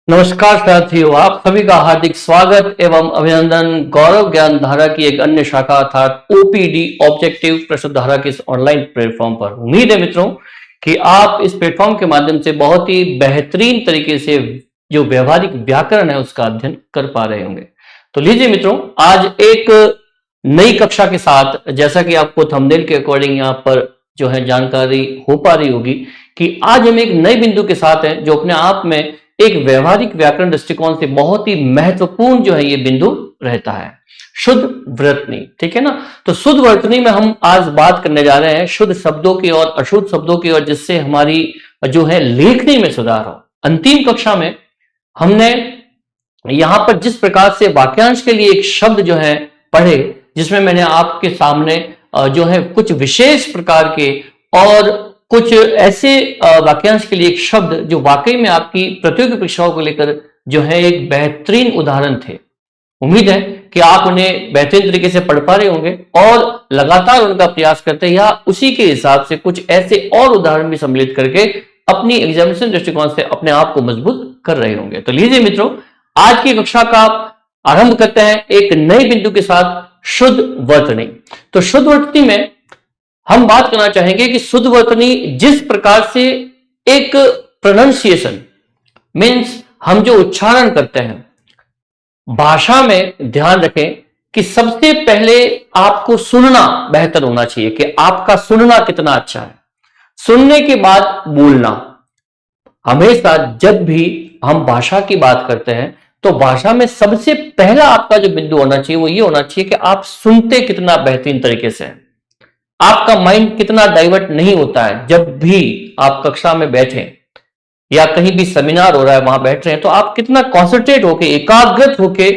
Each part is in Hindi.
नमस्कार साथियों, आप सभी का हार्दिक स्वागत एवं अभिनंदन। गौरव ज्ञान धारा की एक अन्य शाखा अर्थात ओपीडी ऑब्जेक्टिव प्रश्न धारा के इस ऑनलाइन प्लेटफॉर्म पर उम्मीद है मित्रों कि आप इस प्लेटफॉर्म के माध्यम से बहुत ही बेहतरीन तरीके से जो व्यवहारिक व्याकरण है उसका अध्ययन कर पा रहे होंगे। तो लीजिए मित्रों, आज एक नई कक्षा के साथ, जैसा कि आपको थंबनेल के अकॉर्डिंग यहाँ पर जो है जानकारी हो पा रही होगी कि आज हम एक नए बिंदु के साथ हैं जो अपने आप में एक व्यवहारिक व्याकरण दृष्टिकोण से बहुत ही महत्वपूर्ण जो है ये बिंदु रहता है, शुद्ध वर्तनी। ठीक है ना। तो शुद्ध वर्तनी में हम आज बात करने जा रहे हैं शुद्ध शब्दों की और अशुद्ध शब्दों की, और जिससे हमारी जो है लेखनी में सुधार हो। अंतिम कक्षा में हमने यहां पर जिस प्रकार से वाक्यांश के लिए एक शब्द जो है पढ़े, जिसमें मैंने आपके सामने जो है कुछ विशेष प्रकार के और कुछ ऐसे वाक्यांश के लिए एक शब्द जो वाकई में आपकी प्रतियोगी परीक्षाओं को लेकर जो है एक बेहतरीन उदाहरण थे। उम्मीद है कि आप उन्हें बेहतरीन तरीके से पढ़ पा रहे होंगे और लगातार उनका प्रयास करते हैं, या उसी के हिसाब से कुछ ऐसे और उदाहरण भी सम्मिलित करके अपनी एग्जामिनेशन दृष्टिकोण से अपने आप को मजबूत कर रहे होंगे। तो लीजिए मित्रों, आज की कक्षा का आरंभ करते हैं एक नए बिंदु के साथ, शुद्ध वर्तनी। तो शुद्ध वर्तनी में हम बात करना चाहेंगे कि शुद्ध वर्तनी जिस प्रकार से एक प्रोनाउंसिएशन मीन्स हम जो उच्चारण करते हैं, भाषा में ध्यान रखें कि सबसे पहले आपको सुनना बेहतर होना चाहिए कि आपका सुनना कितना अच्छा है। सुनने के बाद बोलना। हमेशा जब भी हम भाषा की बात करते हैं तो भाषा में सबसे पहला आपका जो बिंदु होना चाहिए वो ये होना चाहिए कि आप सुनते कितना बेहतरीन तरीके से हैं, आपका माइंड कितना डाइवर्ट नहीं होता है। जब भी आप कक्षा में बैठे या कहीं भी सेमिनार हो रहा है वहां बैठ रहे हैं तो आप कितना कॉन्सेंट्रेट होके, एकाग्रत होके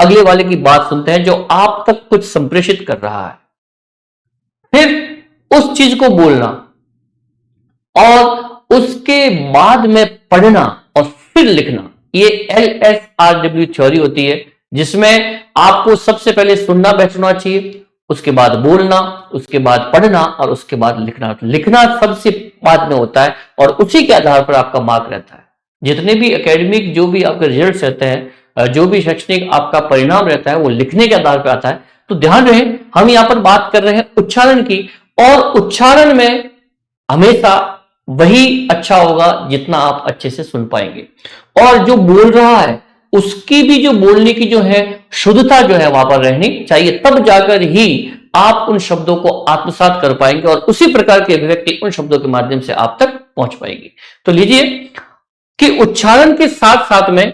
अगले वाले की बात सुनते हैं जो आप तक कुछ संप्रेषित कर रहा है। फिर उस चीज को बोलना और उसके बाद में पढ़ना और फिर लिखना, ये LSRW थ्योरी होती है, जिसमें आपको सबसे पहले सुनना बैठना चाहिए, उसके बाद बोलना, उसके बाद पढ़ना और उसके बाद लिखना। लिखना सबसे बाद में होता है और उसी के आधार पर आपका मार्क रहता है। जितने भी एकेडमिक जो भी आपके रिजल्ट्स रहते हैं, जो भी शैक्षणिक आपका परिणाम रहता है वो लिखने के आधार पर आता है। तो ध्यान रहे, हम यहां पर बात कर रहे हैं उच्चारण की, और उच्चारण में हमेशा वही अच्छा होगा जितना आप अच्छे से सुन पाएंगे, और जो बोल रहा है उसकी भी जो बोलने की जो है शुद्धता जो है वहां पर रहनी चाहिए। तब जाकर ही आप उन शब्दों को आत्मसात कर पाएंगे और उसी प्रकार की अभिव्यक्ति उन शब्दों के माध्यम से आप तक पहुंच पाएगी। तो लीजिए कि उच्चारण के साथ साथ में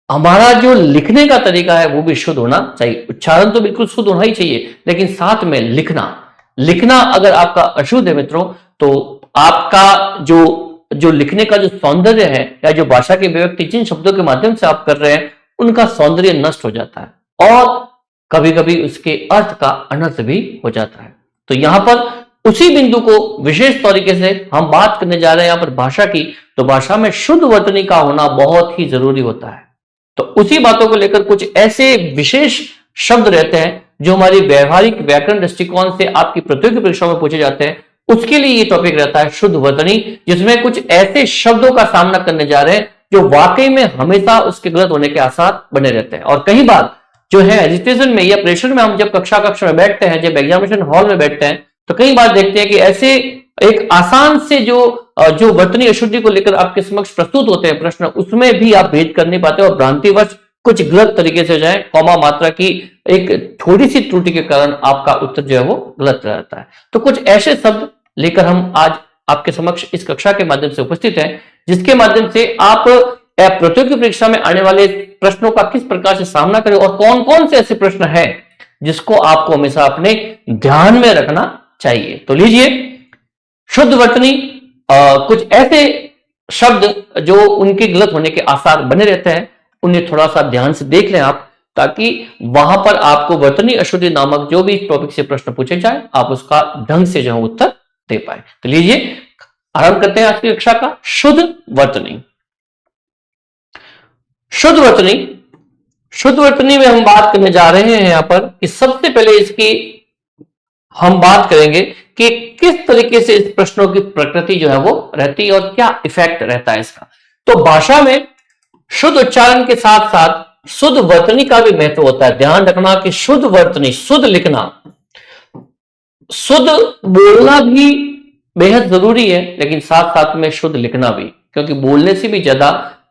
हमारा जो लिखने का तरीका है वो भी शुद्ध होना चाहिए। उच्चारण तो बिल्कुल शुद्ध होना ही चाहिए, लेकिन साथ में लिखना अगर आपका अशुद्ध है मित्रों, तो आपका जो लिखने का जो सौंदर्य है या जो भाषा की अभिव्यक्ति जिन शब्दों के माध्यम से आप कर रहे हैं उनका सौंदर्य नष्ट हो जाता है और कभी कभी उसके अर्थ का अनर्थ भी हो जाता है। तो यहां पर उसी बिंदु को विशेष तरीके से हम बात करने जा रहे हैं यहां पर भाषा की। तो भाषा में शुद्ध वर्तनी का होना बहुत ही जरूरी होता है। तो उसी बातों को लेकर कुछ ऐसे विशेष शब्द रहते हैं जो हमारी व्यवहारिक व्याकरण दृष्टिकोण से आपकी प्रतियोगी परीक्षाओं में पूछे जाते हैं। उसके लिए ये टॉपिक रहता है शुद्ध वर्तनी, जिसमें कुछ ऐसे शब्दों का सामना करने जा रहे हैं जो वाकई में हमेशा उसके गलत होने के आसार बने रहते हैं। और कई बार जो है एजिटेशन में या प्रेशर में हम जब कक्षा में बैठते हैं, जब एग्जामिनेशन हॉल में बैठते हैं, तो कई बार देखते हैं कि ऐसे एक आसान से जो वर्तनी अशुद्धि को लेकर आपके समक्ष प्रस्तुत होते हैं प्रश्न, उसमें भी आप भेद कर नहीं पाते और भ्रांतिवश कुछ गलत तरीके से जाए, कॉमा मात्रा की एक थोड़ी सी त्रुटि के कारण आपका उत्तर जो है वो गलत रहता है। तो कुछ ऐसे शब्द लेकर हम आज आपके समक्ष इस कक्षा के माध्यम से उपस्थित हैं, जिसके माध्यम से आप प्रतियोगी परीक्षा में आने वाले प्रश्नों का किस प्रकार से सामना करें और कौन कौन से ऐसे प्रश्न हैं जिसको आपको हमेशा अपने ध्यान में रखना चाहिए। तो लीजिए, शुद्ध वर्तनी कुछ ऐसे शब्द जो उनके गलत होने के आसार बने रहते हैं, उन्हें थोड़ा सा ध्यान से देख लें आप, ताकि वहां पर आपको वर्तनी अशुद्धि नामक जो भी टॉपिक से प्रश्न पूछे जाए आप उसका ढंग से जो उत्तर दे पाए। तो लीजिए आरंभ करते हैं आज की कक्षा का शुद्ध वर्तनी। शुद्ध वर्तनी में हम बात करने जा रहे हैं यहां पर कि सबसे पहले इसकी हम बात करेंगे कि किस तरीके से इस प्रश्नों की प्रकृति जो है वो रहती है और क्या इफेक्ट रहता है इसका। तो भाषा में शुद्ध उच्चारण के साथ साथ शुद्ध वर्तनी का भी महत्व होता है। ध्यान रखना कि शुद्ध वर्तनी, शुद्ध लिखना, शुद्ध बोलना भी बेहद जरूरी है, लेकिन साथ साथ में शुद्ध लिखना भी, क्योंकि बोलने से भी ज्यादा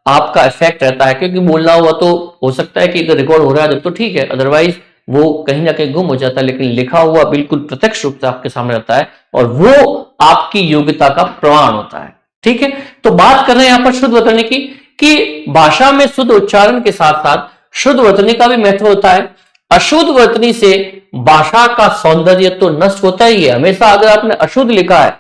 आपका इफेक्ट रहता है। क्योंकि बोलना हुआ तो हो सकता है कि अगर रिकॉर्ड हो रहा है तो ठीक है, अदरवाइज वो कहीं ना कहीं गुम हो जाता है, लेकिन लिखा हुआ बिल्कुल प्रत्यक्ष रूप से आपके सामने रहता है और वो आपकी योग्यता का प्रमाण होता है। ठीक है, तो बात कर रहे हैं यहां पर शुद्ध वर्तनी की, कि भाषा में शुद्ध उच्चारण के साथ साथ शुद्ध वर्तनी का भी महत्व होता है। अशुद्ध वर्तनी से भाषा का सौंदर्य तो नष्ट होता ही है। हमेशा अगर आपने अशुद्ध लिखा है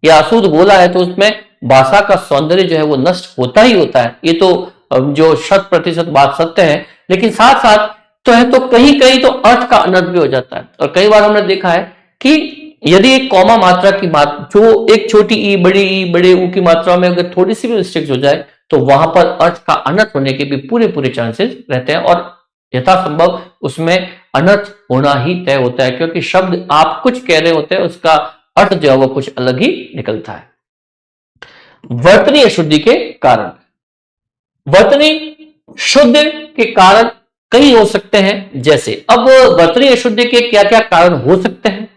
या अशुद्ध बोला है तो उसमें भाषा का सौंदर्य जो है वो नष्ट होता ही होता है। ये तो जो 100% बात सत्य है, लेकिन साथ साथ तो है तो कहीं कहीं तो अर्थ का अनर्थ भी हो जाता है। और कई बार हमने देखा है कि यदि एक कॉमा मात्रा की जो एक छोटी ई बड़ी ई बड़े ऊ की मात्रा में अगर थोड़ी सी भी मिस्टेक्स हो जाए तो वहां पर अर्थ का अनर्थ होने के भी पूरे चांसेस रहते हैं और यथासंभव उसमें अनर्थ होना ही तय होता है, क्योंकि शब्द आप कुछ कह रहे होते हैं उसका अर्थ जो है वो कुछ अलग ही निकलता है। वर्तनी अशुद्धि के कारण, वर्तनी शुद्ध के कारण कई हो सकते हैं। जैसे अब वर्तनी अशुद्धि के क्या क्या कारण हो सकते हैं,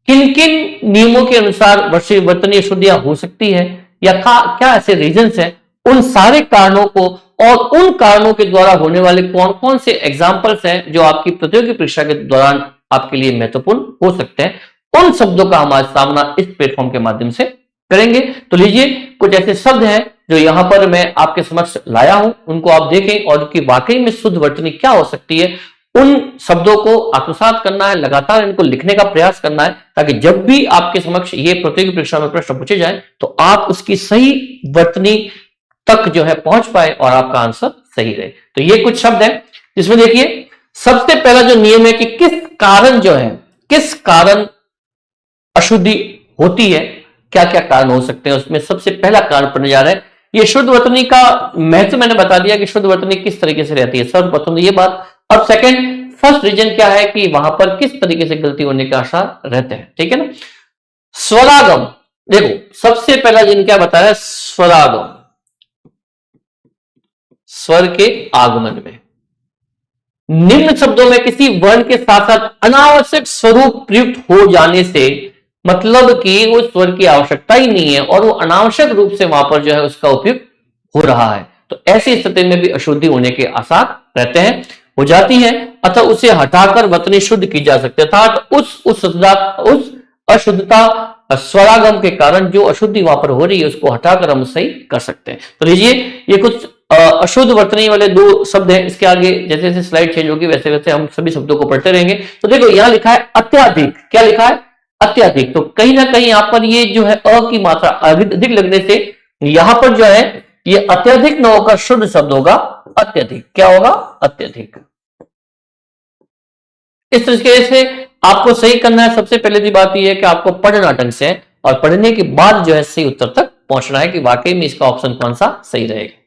किन किन नियमों के अनुसार वर्तनी अशुद्धियां हो सकती है, या क्या ऐसे रीजंस हैं, उन सारे कारणों को और उन कारणों के द्वारा होने वाले कौन कौन से एग्जाम्पल्स हैं जो आपकी प्रतियोगी परीक्षा के दौरान आपके लिए महत्वपूर्ण हो सकते हैं, उन शब्दों का हमारा सामना इस प्लेटफॉर्म के माध्यम से करेंगे। तो लीजिए कुछ ऐसे शब्द हैं जो यहां पर मैं आपके समक्ष लाया हूं, उनको आप देखें और उनकी वाकई में शुद्ध वर्तनी क्या हो सकती है। उन शब्दों को आत्मसात करना है, लगातार इनको लिखने का प्रयास करना है, ताकि जब भी आपके समक्ष ये प्रतियोगी परीक्षा में प्रश्न पूछे जाए तो आप उसकी सही वर्तनी तक जो है पहुंच पाए और आपका आंसर सही रहे। तो ये कुछ शब्द है जिसमें देखिए सबसे पहला जो नियम है कि किस कारण जो है, किस कारण अशुद्धि होती है, क्या क्या कारण हो सकते हैं, उसमें सबसे पहला कारण पढ़ने जा रहे हैं। ये शुद्ध वर्तनी का महत्व मैंने बता दिया कि शुद्ध वर्तनी किस तरीके से रहती है, सर्वप्रथम ये बात। अब सेकंड, फर्स्ट रीजन क्या है कि वहां पर किस तरीके से गलती होने के आसार रहते हैं। ठीक है ना। स्वरागम, देखो सबसे पहला जिन क्या बताया, स्वरागम, स्वर के आगमन में निम्न शब्दों में किसी वर्ण के साथ साथ अनावश्यक स्वरूप प्रयुक्त हो जाने से, मतलब कि वो स्वर की आवश्यकता ही नहीं है और वो अनावश्यक रूप से वहां पर जो है उसका उपयोग हो रहा है, तो ऐसी स्थिति में भी अशुद्धि होने के आसार रहते हैं, हो जाती है। अतः उसे हटाकर वर्तनी शुद्ध की जा सकती है, अर्थात उस अशुद्धता स्वरागम के कारण जो अशुद्धि वहां पर हो रही है उसको हटाकर हम सही कर सकते हैं। तो लीजिए ये कुछ अशुद्ध वर्तनी वाले दो शब्द हैं। इसके आगे जैसे जैसे स्लाइड चेंज होगी वैसे वैसे हम सभी शब्दों को पढ़ते रहेंगे। तो देखो यहां लिखा है अत्याधिक, क्या लिखा है, अत्याधिक। तो कहीं ना कहीं यहां पर ये जो है अ की मात्रा अधिक लगने से यहां पर जो है ये अत्यधिक न होकर शुद्ध शब्द होगा अत्यधिक। क्या होगा, अत्यधिक। इस तरीके से आपको सही करना है। सबसे पहले की बात यह है कि आपको पढ़ना ढंग से और पढ़ने के बाद जो है सही उत्तर तक पहुंचना है कि वाकई में इसका ऑप्शन कौन सा सही रहेगा।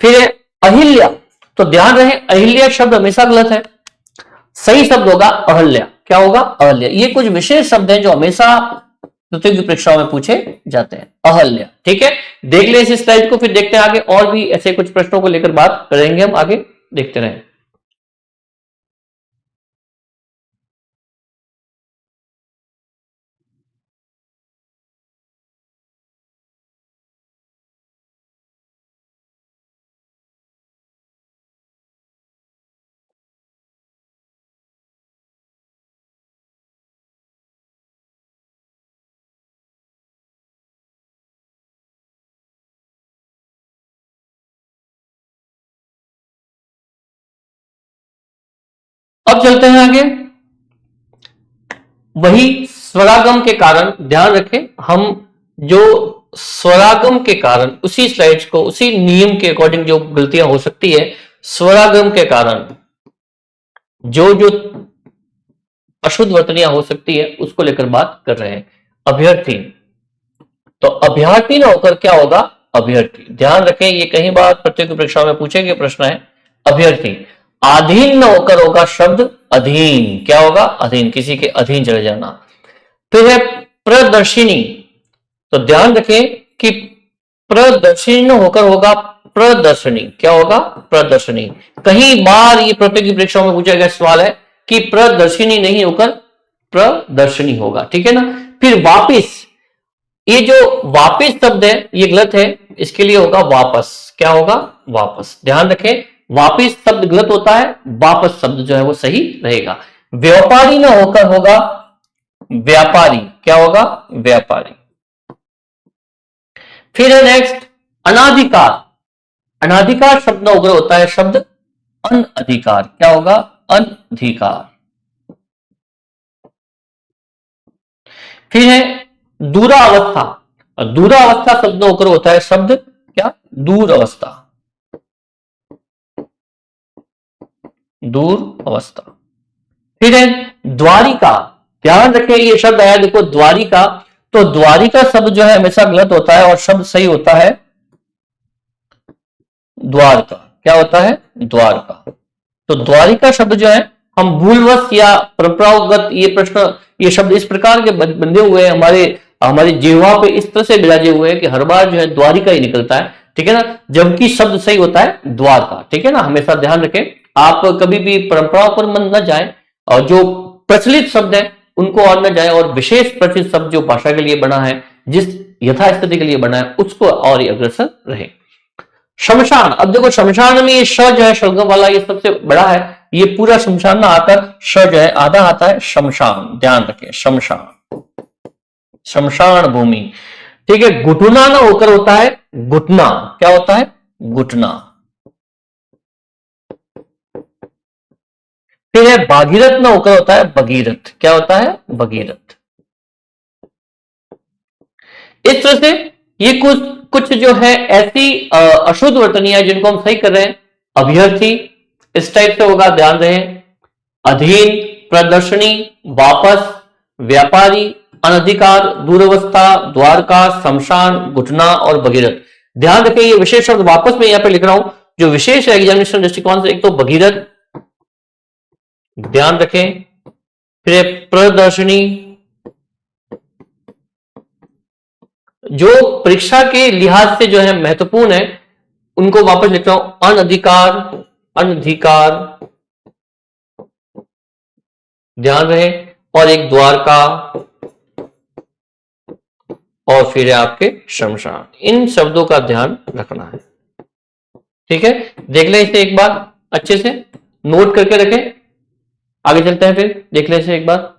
फिर अहिल्या, तो ध्यान रहे अहिल्या शब्द हमेशा गलत है, सही शब्द होगा अहल्या। क्या होगा, अहल्या। ये कुछ विशेष शब्द हैं जो हमेशा प्रतियोगी परीक्षाओं में पूछे जाते हैं, अहल्या। ठीक है, देख ले इस स्लाइड को, फिर देखते हैं आगे और भी ऐसे कुछ प्रश्नों को लेकर बात करेंगे हम आगे, देखते रहें। अब चलते हैं आगे। वही स्वरागम के कारण, ध्यान रखें हम जो स्वरागम के कारण उसी स्लाइड्स को उसी नियम के अकॉर्डिंग जो गलतियां हो सकती है, स्वरागम के कारण जो जो अशुद्ध वर्तनियां हो सकती है उसको लेकर बात कर रहे हैं। अभ्यर्थी, तो अभ्यर्थी ना होकर क्या होगा, अभ्यर्थी। ध्यान रखें ये कहीं बार प्रतियोगी परीक्षा में पूछे गए प्रश्न है, अभ्यर्थी। अधीन न होकर होगा शब्द अधीन। क्या होगा, अधीन, किसी के अधीन चले जाना। फिर है प्रदर्शिनी, तो ध्यान रखें कि प्रदर्शिनी न होकर होगा प्रदर्शनी। क्या होगा? प्रदर्शनी। कहीं बार ये प्रतियोगी परीक्षाओं में पूछा गया सवाल है कि प्रदर्शनी नहीं होकर प्रदर्शनी होगा, ठीक है ना। फिर वापिस, ये जो वापिस शब्द है ये गलत है, इसके लिए होगा वापस। क्या होगा? वापस। ध्यान रखें, वापिस शब्द गलत होता है, वापस शब्द जो है वो सही रहेगा। व्यापारी ना होकर होगा व्यापारी। क्या होगा? व्यापारी। फिर है नेक्स्ट अनाधिकार। अनाधिकार शब्द ना होकर होता है शब्द अनधिकार। क्या होगा? अनधिकार। फिर है दूरावस्था। दूरावस्था शब्द ना होकर होता है शब्द क्या? दूर अवस्था। दूर अवस्था। फिर है द्वारिका। ध्यान रखें ये शब्द आया देखो द्वारिका, तो द्वारिका शब्द जो है हमेशा गलत होता है और शब्द सही होता है द्वारका। क्या होता है? द्वारका। तो द्वारिका शब्द जो है हम भूलवश या परंपरागत ये प्रश्न, ये शब्द इस प्रकार के बंधे हुए हैं हमारे हमारी जीवा पे, इस तरह से बिराजे हुए हैं कि हर बार जो है द्वारिका ही निकलता है, ठीक है ना, जबकि शब्द सही होता है द्वारका। ठीक है ना, हमेशा ध्यान रखें, आप कभी भी परंपराओं पर मन न जाए और जो प्रचलित शब्द है उनको और न जाए, और विशेष प्रचलित शब्द जो भाषा के लिए बना है, जिस यथास्थिति के लिए बना है, उसको और ही अग्रसर रहे। शमशान। अब देखो शमशान में ये श जो है शलगम वाला ये सबसे बड़ा है, ये पूरा शमशान ना आकर श जो है आधा आता है शमशान। ध्यान रखें, शमशान, शमशान भूमि। ठीक है। घुटना ना होकर होता है घुटना। क्या होता है? घुटना। फिर है भागीरथ ना होकर होता है भगीरथ। क्या होता है? भगीरथ। इस तरह से ये कुछ कुछ जो है ऐसी अशुद्ध वर्तनियां जिनको हम सही कर रहे हैं। अभ्यर्थी इस टाइप से होगा, ध्यान रहे। अधीन, प्रदर्शनी, वापस, व्यापारी, अनधिकार, दूरवस्था, द्वारका, शमशान, घुटना और भगीरथ। ध्यान रखें ये विशेष शब्द वापस में यहां पे लिख रहा हूं जो विशेष है एग्जामिनेशन दृष्टिकोण से। एक तो भगीरथ, ध्यान रखें। फिर प्रदर्शनी, जो परीक्षा के लिहाज से जो है महत्वपूर्ण है उनको वापस लिख रहा हूं। अनधिकार, अनधिकार, ध्यान रहे। और एक द्वारका, और फिर है आपके शमशान। इन शब्दों का ध्यान रखना है। ठीक है, देख लें इसे एक बार अच्छे से, नोट करके रखें। आगे चलते हैं, फिर देख लें इसे एक बार।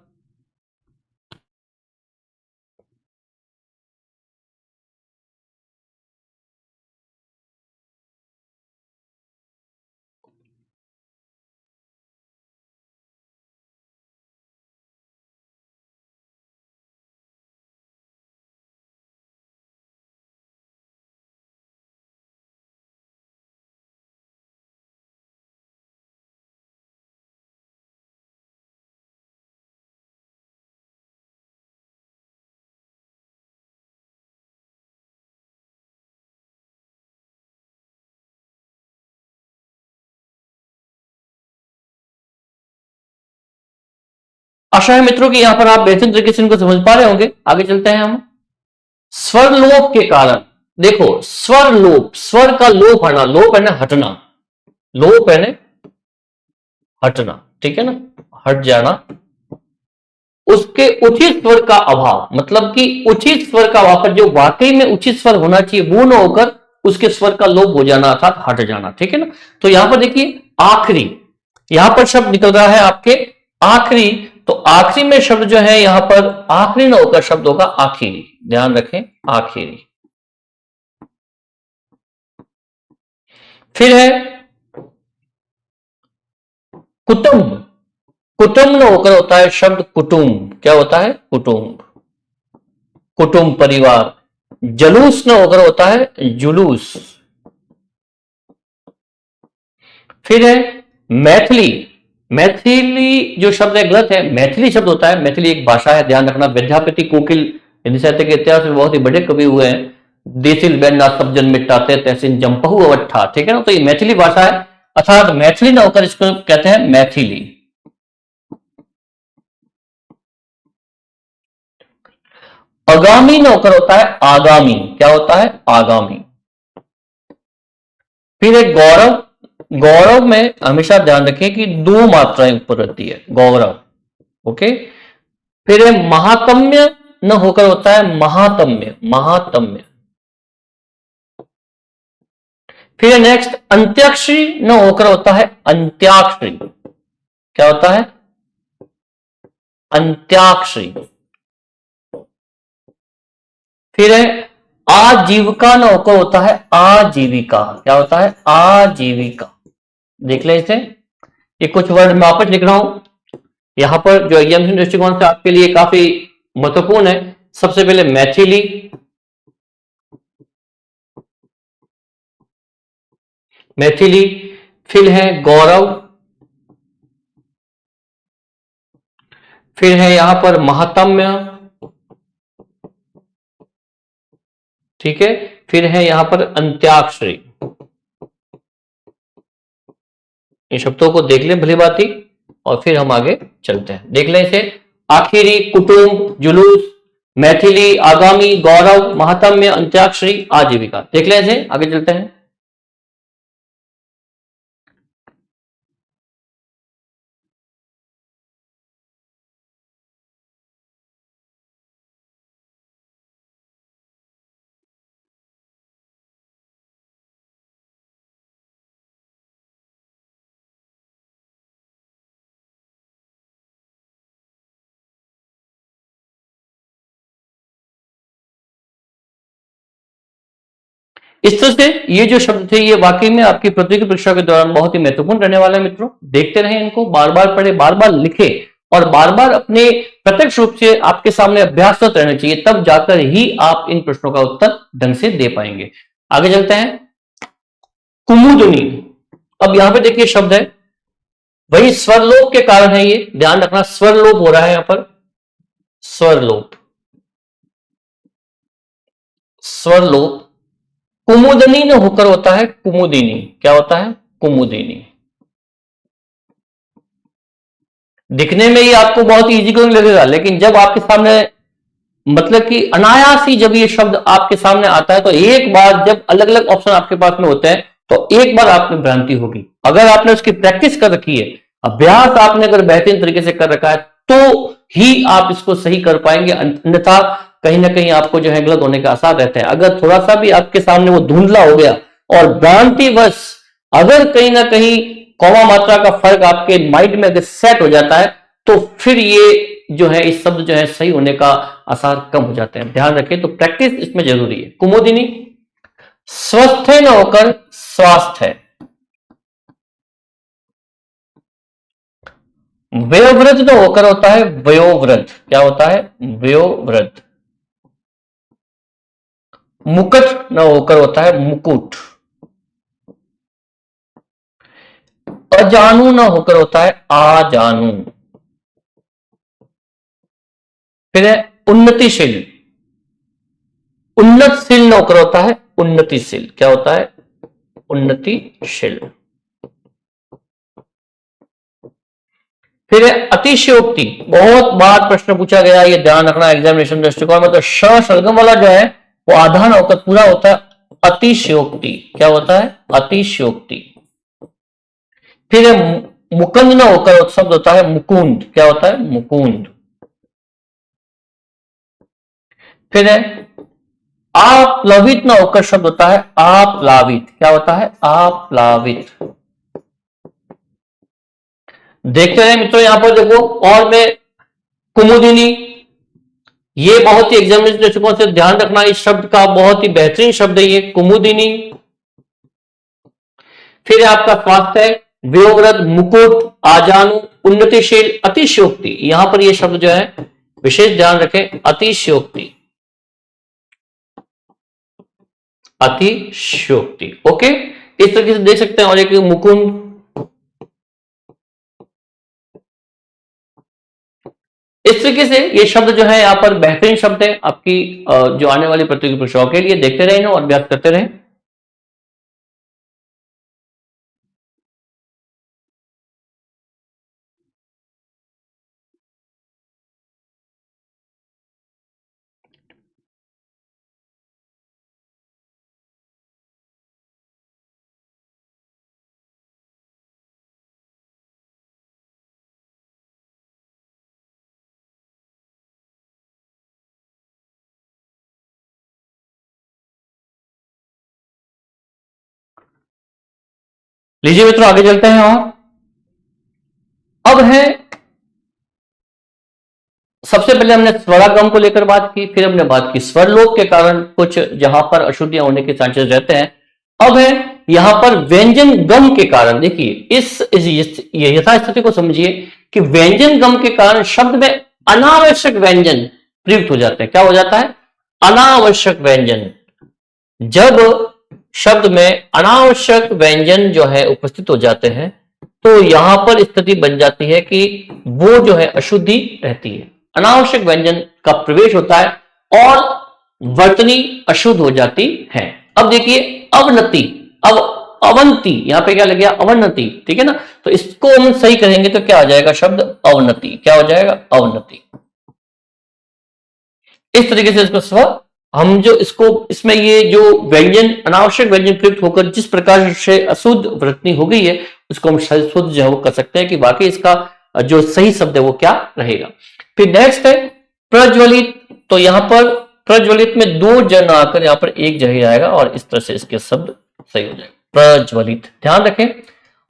आशा है मित्रों कि यहां पर आप बेहतर तरीके से इनको समझ पा रहे होंगे। आगे चलते हैं हम। स्वर लोप के कारण, देखो स्वर लोप, स्वर का लोप हटना, लोप है ना हटना, लोप है ना हटना, ठीक है ना, हट जाना। उसके उचित स्वर का अभाव, मतलब कि उचित स्वर का अभाव, जो वाकई में उचित स्वर होना चाहिए वो न होकर उसके स्वर का लोप हो जाना अर्थात हट जाना। ठीक है ना। तो यहां पर देखिए आखिरी, यहां पर शब्द निकल रहा है आपके आखिरी, तो आखिरी में शब्द जो है यहां पर आखिरी न होकर शब्द होगा आखिरी। ध्यान रखें, आखिरी। फिर है कुटुंब। कुटुंब न होकर होता है शब्द कुटुंब। क्या होता है? कुटुंब, कुटुंब, परिवार। जलूस न होकर होता है जुलूस। फिर है मैथिली। मैथिली जो शब्द है गलत है, मैथिली शब्द होता है, मैथिली एक भाषा है। ध्यान रखना, विद्यापति कोकिल हिंदी साहित्य के इतिहास में बहुत ही बड़े कवि हुए हैं। देसिल बैना सब जन मिटाते तहसीन जमपहु अवट्ठा। ठीक है ना, तो ये मैथिली भाषा है, अर्थात मैथिली ना होकर इसको कहते हैं मैथिली। आगामी न होकर होता है आगामी। क्या होता है? आगामी। फिर एक गौरव। गौरव में हमेशा ध्यान रखें कि दो मात्राएं ऊपर रहती है, गौरव। ओके। फिर है महात्म्य, न होकर होता है महात्म्य, महात्म्य। फिर नेक्स्ट अंत्याक्षरी, न होकर होता है अंत्याक्षरी। क्या होता है? अंत्याक्षरी। फिर है आजीविका, न होकर होता है आजीविका। क्या होता है? आजीविका। देख लें इसे। ये कुछ वर्ड मैं वापस लिख रहा हूं यहां पर, जो एग्जामिनेशन दृष्टिकोण से आपके लिए काफी महत्वपूर्ण है। सबसे पहले मैथिली, मैथिली। फिर है गौरव। फिर है यहां पर महात्म्य। ठीक है। फिर है यहां पर अंत्याक्षरी। इन शब्दों को देख लें भली बात ही, और फिर हम आगे चलते हैं। देख लें इसे। आखिरी, कुटुंब, जुलूस, मैथिली, आगामी, गौरव, महात्म्य, अंत्याक्षरी, आजीविका। देख लें इसे, आगे चलते हैं। इस तरह से ये जो शब्द थे, ये वाकई में आपकी प्रतियोगी परीक्षा के दौरान बहुत ही महत्वपूर्ण रहने वाला है मित्रों। देखते रहें इनको, बार बार पढ़े, बार बार लिखे, और बार बार अपने प्रत्यक्ष रूप से आपके सामने अभ्यासरत रहना चाहिए, तब जाकर ही आप इन प्रश्नों का उत्तर ढंग से दे पाएंगे। आगे चलते हैं। कुमुदनी। अब यहां पे देखिए शब्द है, वही स्वरलोप के कारण है, ये ध्यान रखना, स्वरलोप हो रहा है यहां पर, स्वरलोप, स्वरलोप। कुमुदनी न होकर होता है कुमुदिनी। क्या होता है? कुमुदिनी। दिखने में ये आपको बहुत इजी क्यों लगेगा, लेकिन जब आपके सामने, मतलब कि अनायास ही जब ये शब्द आपके सामने आता है, तो एक बार जब अलग अलग ऑप्शन आपके पास में होते हैं, तो एक बार आप में भ्रांति होगी। अगर आपने उसकी प्रैक्टिस कर रखी है, अभ्यास आपने अगर बेहतरीन तरीके से कर रखा है, तो ही आप इसको सही कर पाएंगे, अन्यथा कहीं ना कहीं आपको जो है गलत होने के आसार रहते हैं। अगर थोड़ा सा भी आपके सामने वो धुंधला हो गया, और भ्रांतिवश अगर कहीं ना कहीं कौमा मात्रा का फर्क आपके माइंड में अगर सेट हो जाता है, तो फिर ये जो है इस शब्द जो है सही होने का आसार कम हो जाते हैं। ध्यान रखें, तो प्रैक्टिस इसमें जरूरी है। कुमुदिनी। स्वस्थ न होकर स्वास्थ्य है। वयोवृद्ध न होकर होता है वयोवृद्ध। क्या होता है? वयोवृद्ध। मुकुट न होकर होता है मुकुट। अजानू न होकर होता है आजानू। फिर है उन्नतिशील। उन्नतशील न होकर होता है उन्नतिशील। क्या होता है? उन्नतिशील। फिर है अतिशयोक्ति। बहुत बार प्रश्न पूछा गया, ये ध्यान रखना एग्जामिनेशन दृष्टिकोण में, तो श सरगम वाला जो है वो आधा न होकर पूरा होता है अतिशयोक्ति। क्या होता है? अतिशयोक्ति। फिर है मुकुंद न होकर शब्द होता है मुकुंद। क्या होता है? मुकुंद। फिर है आप्लावित न होकर शब्द होता है आप्लावित। क्या होता है? आप्लावित। देखते रहे मित्रों, यहां पर देखो, और में कुमुदिनी, ये बहुत ही एग्जामिनेशन दृष्टिकोण से ध्यान रखना, इस शब्द का बहुत ही बेहतरीन शब्द है ये, कुमुदिनी। फिर आपका स्वास्थ्य है, वयोवृद्ध, मुकुट, आजानु, उन्नतिशील, अतिशयोक्ति। यहां पर ये शब्द जो है विशेष ध्यान रखें, अतिशयोक्ति, अतिशयोक्ति। ओके, इस तरीके से देख सकते हैं। और एक मुकुंद, इस तरीके से ये शब्द जो है यहाँ पर बेहतरीन शब्द है आपकी जो आने वाली प्रतियोगी परीक्षाओं के लिए। देखते रहे और अभ्यास करते रहे। लीजिए मित्रों आगे चलते हैं। और अब है, सबसे पहले हमने स्वरागम को लेकर बात की, फिर हमने बात की स्वरलोप के कारण कुछ जहां पर अशुद्धियां होने के चांसेस रहते हैं। अब है यहां पर व्यंजन गम के कारण। देखिए इस यथास्थिति को समझिए कि व्यंजन गम के कारण शब्द में अनावश्यक व्यंजन प्रयुक्त हो जाते हैं। क्या हो जाता है? अनावश्यक व्यंजन। जब शब्द में अनावश्यक व्यंजन जो है उपस्थित हो जाते हैं तो यहां पर स्थिति बन जाती है कि वो जो है अशुद्धि रहती है, अनावश्यक व्यंजन का प्रवेश होता है और वर्तनी अशुद्ध हो जाती है। अब देखिए अवनति, अब अवंती, यहां पे क्या लग गया? अवनति, ठीक है ना। तो इसको हम सही करेंगे तो क्या आ जाएगा? शब्द अवनति। क्या हो जाएगा? अवनति। इस तरीके से इसको स्व, हम जो इसको, इसमें ये जो व्यंजन, अनावश्यक व्यंजन प्रयुक्त होकर जिस प्रकार से अशुद्ध वृत्ति हो गई है उसको हम शुद्ध जो है वो कर सकते हैं कि वाकई इसका जो सही शब्द है वो क्या रहेगा। फिर नेक्स्ट है प्रज्वलित। तो यहां पर प्रज्वलित में दो जन आकर यहां पर एक जगह आएगा और इस तरह से इसके शब्द सही हो जाएगा, प्रज्वलित। ध्यान रखें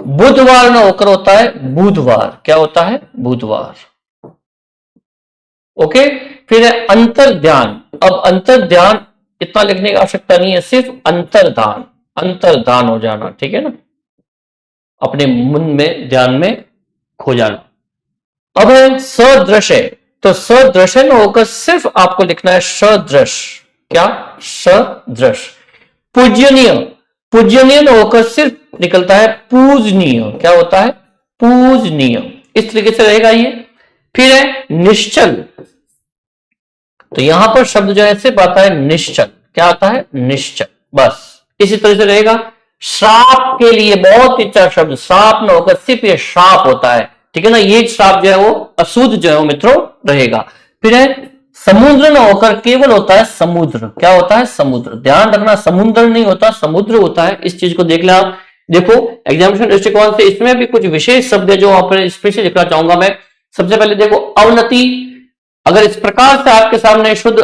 बुधवार ना होकर होता है बुधवार। क्या होता है? बुधवार। ओके। फिर है अंतर्ध्यान। अब अंतर्ध्यान इतना लिखने की आवश्यकता नहीं है, सिर्फ अंतर्धान, अंतर्धान हो जाना, ठीक है ना, अपने मन में, ध्यान में खो जाना। अब है सदृश्य। तो सदृश्य में होकर सिर्फ आपको लिखना है सदृश। क्या? सदृश। पूजनीय, पूजनीय में होकर सिर्फ निकलता है पूजनीय। क्या होता है? पूजनीय। इस तरीके से रहेगा ये। फिर है निश्चल। तो यहां पर शब्द जो है सिर्फ आता है निश्चल। क्या आता है? निश्चल। बस इसी तरह से रहेगा। श्राप के लिए बहुत अच्छा शब्द, श्राप न होकर सिर्फ ये श्राप होता है, ठीक है ना। ये श्राप जो है वो अशुद्ध जो है वो मित्रों रहेगा। फिर है समुद्र न होकर केवल होता है समुद्र। क्या होता है? समुद्र। ध्यान रखना समुद्र नहीं होता, समुद्र होता है। इस चीज को देख लें आप। देखो एग्जामिनेशन दृष्टिकोण से इसमें भी कुछ विशेष शब्द है जो वहां पर स्पेशली लिखना चाहूंगा मैं। सबसे पहले देखो अवनति। अगर इस प्रकार से आपके सामने शुद्ध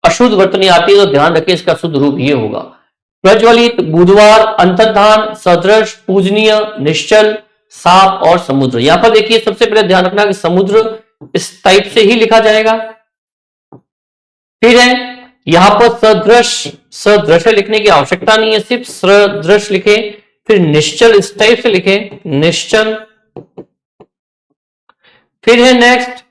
अशुद्ध वर्तनी आती है तो ध्यान रखिए इसका शुद्ध रूप ये होगा। प्रज्वलित, बुधवार, अंतर्धान, सदृश, पूजनीय, निश्चल, साप और समुद्र। यहां पर देखिए सबसे पहले ध्यान रखना कि समुद्र इस टाइप से ही लिखा जाएगा। फिर है यहां पर सदृश, सदृश लिखने की आवश्यकता नहीं है, सिर्फ सदृश लिखे। फिर निश्चल इस टाइप से लिखे, निश्चल। फिर है नेक्स्ट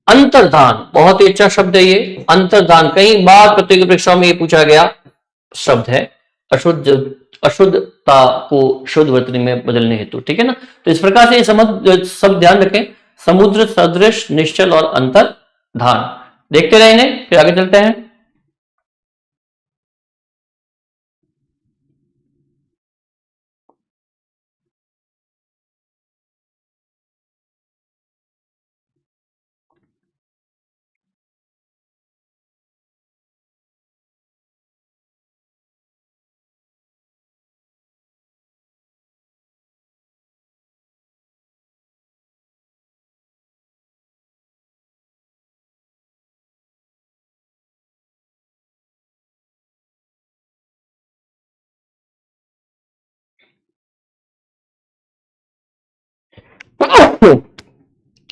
अंतर्धान। बहुत ही अच्छा शब्द है ये अंतर्धान। कई बार प्रतियोगी परीक्षाओं में ये पूछा गया शब्द है अशुद्ध, अशुद्धता को शुद्ध वर्तनी में बदलने हेतु, ठीक है ना। तो इस प्रकार से सब ध्यान रखें, समुद्र, सदृश, निश्चल और अंतर्धान। देखते रहे इन्हें, फिर आगे चलते हैं।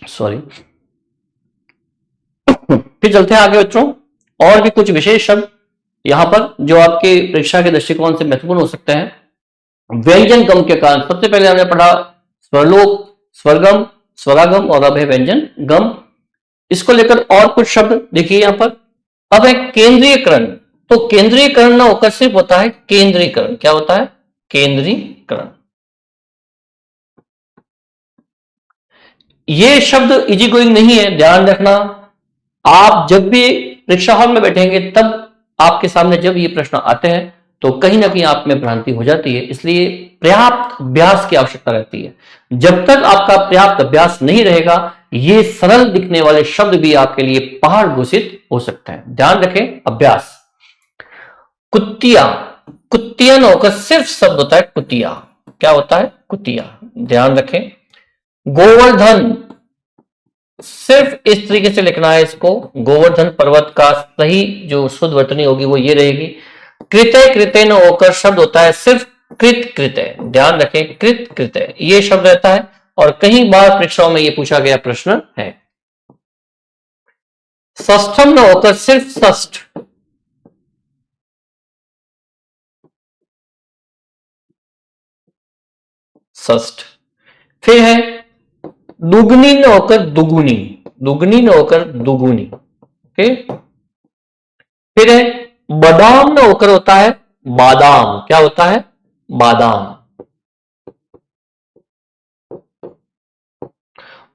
सॉरी। फिर चलते हैं आगे बच्चों। और भी कुछ विशेष शब्द यहां पर जो आपके परीक्षा के दृष्टिकोण से महत्वपूर्ण हो सकते हैं। व्यंजन गम के कारण सबसे पहले हमने पढ़ा स्वरलोप, स्वरगम, स्वरागम और अब है व्यंजन गम। इसको लेकर और कुछ शब्द देखिए यहां पर। अब है केंद्रीयकरण। तो केंद्रीयकरण ना होकर सिर्फ होता है केंद्रीकरण। क्या होता है? केंद्रीकरण। ये शब्द इजी गोइंग नहीं है, ध्यान रखना। आप जब भी परीक्षा हॉल में बैठेंगे तब आपके सामने जब ये प्रश्न आते हैं तो कहीं ना कहीं आप में भ्रांति हो जाती है, इसलिए पर्याप्त अभ्यास की आवश्यकता रहती है। जब तक आपका पर्याप्त अभ्यास नहीं रहेगा ये सरल दिखने वाले शब्द भी आपके लिए पहाड़ घोषित हो सकते हैं। ध्यान रखें अभ्यास। कुतिया, कुतिया न होकर सिर्फ शब्द होता है कुतिया। क्या होता है? कुतिया। ध्यान रखें। गोवर्धन, सिर्फ इस तरीके से लिखना है इसको। गोवर्धन पर्वत का सही जो शुद्ध वर्तनी होगी वो ये रहेगी। कृतय, कृतय न होकर शब्द होता है सिर्फ कृत कृतय, ध्यान रखें कृत कृतय ये शब्द रहता है और कई बार परीक्षाओं में ये पूछा गया प्रश्न है। षष्ठम न होकर सिर्फ षष्ठ, षष्ठ। फिर है दुगनी न होकर दुगुनी, दुगनी न होकर दुगुनी, ओके। फिर है बादाम न होकर होता है बादाम, क्या होता है बादाम।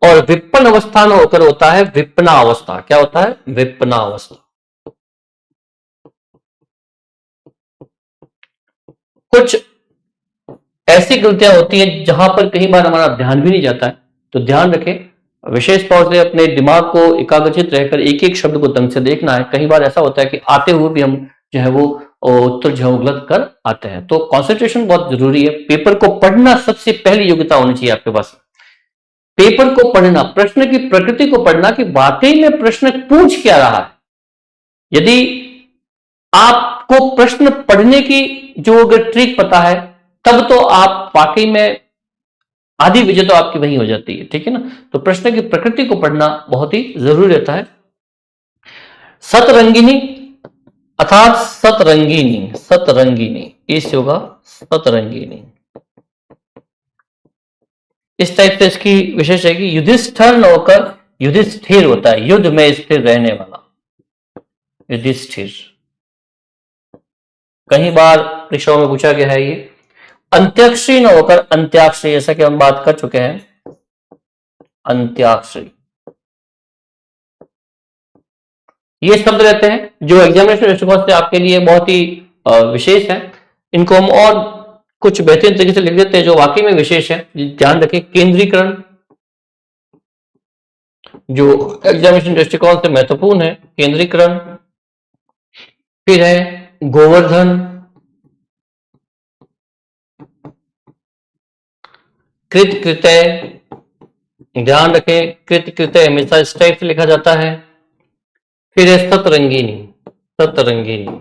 और विपन्न अवस्था न होकर होता है विपना अवस्था, क्या होता है विपना अवस्था। कुछ ऐसी गलतियां होती हैं जहां पर कई बार हमारा ध्यान भी नहीं जाता है, तो ध्यान रखें विशेष तौर से अपने दिमाग को एकाग्रचित रहकर एक एक शब्द को ढंग से देखना है। कई बार ऐसा होता है कि आते हुए भी हम जो है वो उत्तर जो है गलत कर आते हैं, तो कंसंट्रेशन बहुत जरूरी है। पेपर को पढ़ना सबसे पहली योग्यता होनी चाहिए आपके पास। पेपर को पढ़ना, प्रश्न की प्रकृति को पढ़ना कि वाकई में प्रश्न पूछ क्या रहा है। यदि आपको प्रश्न पढ़ने की जो अगर ट्रिक पता है तब तो आप वाकई में आधी विजय तो आपकी वही हो जाती है, ठीक है ना। तो प्रश्न की प्रकृति को पढ़ना बहुत ही जरूरी रहता है। सतरंगिनी अर्थात सतरंगिनी, सतरंगिनी इस होगा सतरंगिनी। इस टाइप से इसकी विशेष है कि युधिष्ठिर न होकर युधिष्ठिर होता है, युद्ध में स्थिर रहने वाला, युधिष्ठिर। कई बार परीक्षाओं में पूछा गया है ये। अंत्याक्षरी न होकर अंत्याक्षरी, जैसा कि हम बात कर चुके हैं अंत्याक्षरी। ये शब्द रहते हैं जो एग्जामिनेशन दृष्टिकोण से आपके लिए बहुत ही विशेष है। इनको हम और कुछ बेहतरीन तरीके से लिख देते हैं जो वाकई में विशेष है। ध्यान रखें केंद्रीकरण जो एग्जामिनेशन दृष्टिकोण से महत्वपूर्ण है, केंद्रीकरण। फिर है गोवर्धन, कृत कृतय, ध्यान रखें कृत कृतय हमेशा इस टाइप से लिखा जाता है। फिर है सतरंगिनी, सतरंगिनी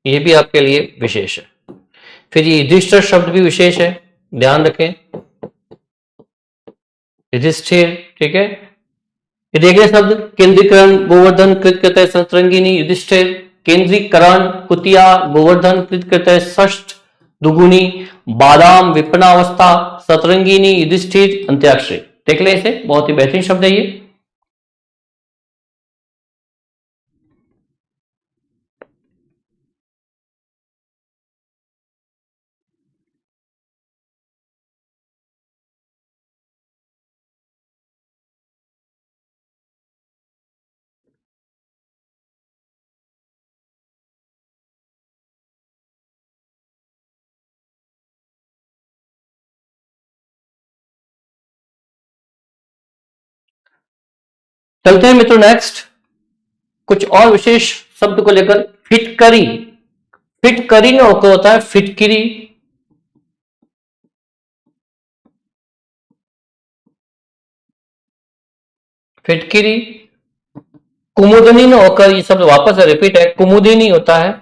ये भी आपके लिए विशेष है। फिर ये युधिष्ठिर शब्द भी विशेष है, ध्यान रखें युधिष्ठिर, ठीक है। ये देखिए शब्द केंद्रीकरण, गोवर्धन, कृत कृतय, सतरंगिनी, युधिष्ठिर, केंद्रीकरण, कुतिया, गोवर्धन, कृत कृतय, षष्ठ, दुगुनी, बादाम, विपन्नावस्था, सतरंगिनी, युधिष्ठिर, अंत्याक्षरी। देख ले इसे, बहुत ही बेहतरीन शब्द है ये। चलते हैं मित्रों नेक्स्ट कुछ और विशेष शब्द को लेकर। फिटकरी, फिटकरी न होकर होता है फिटकिरी। फिटकिरी, कुमुदिनी न होकर, ये शब्द वापस रिपीट है, कुमुदिनी होता है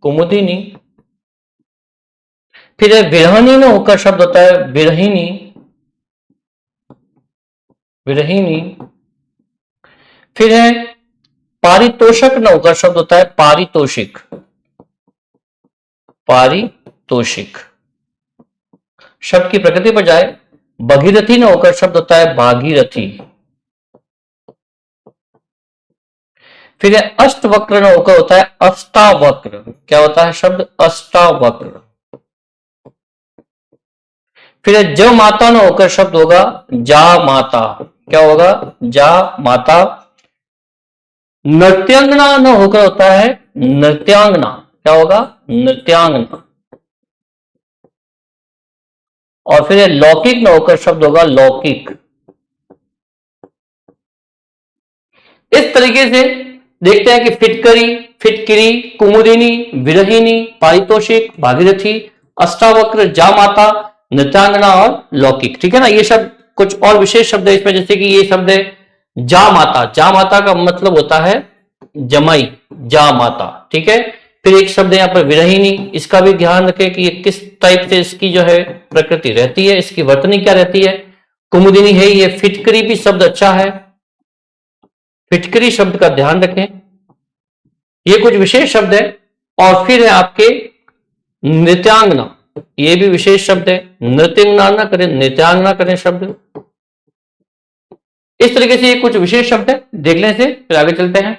कुमुदिनी। फिर है विरहनी न होकर शब्द होता है विरहिनी, विरहिनी। फिर है पारितोषक न होकर शब्द होता है पारितोषिक, पारितोषिक। शब्द की प्रकृति पर जाए, भगीरथी न होकर शब्द होता है भागीरथी। फिर है अष्टवक्र न होकर होता है अष्टावक्र, क्या होता है शब्द अष्टावक्र। फिर है ज माता न होकर शब्द होगा जा माता, क्या होगा जा माता। नृत्यांगना न होकर होता है नृत्यांगना, क्या होगा नृत्यांगना। और फिर है लौकिक न होकर शब्द होगा लौकिक। इस तरीके से देखते हैं कि फिटकरी, फिटकिरी, कुमुदिनी, विरहिनी, पारितोषिक, भागीरथी, अष्टावक्र, जामाता, नृत्यांगना और लौकिक, ठीक है ना। ये शब्द कुछ और विशेष शब्द है इसमें, जैसे कि ये शब्द है जामाता, जामाता का मतलब होता है जमाई, जामाता, ठीक है। फिर एक शब्द है यहाँ पर विरहिणी, इसका भी ध्यान रखें कि ये किस टाइप से इसकी जो है प्रकृति रहती है, इसकी वर्तनी क्या रहती है। कुमुदिनी है ये। फिटकरी भी शब्द अच्छा है, फिटकरी शब्द का ध्यान रखें, ये कुछ विशेष शब्द है। और फिर है आपके नृत्यांगना, ये भी विशेष शब्द है। नृत्यांगना ना करें, नृत्यांगना करें शब्द। इस तरीके से ये कुछ विशेष शब्द है, देख लें से फिर आगे चलते हैं।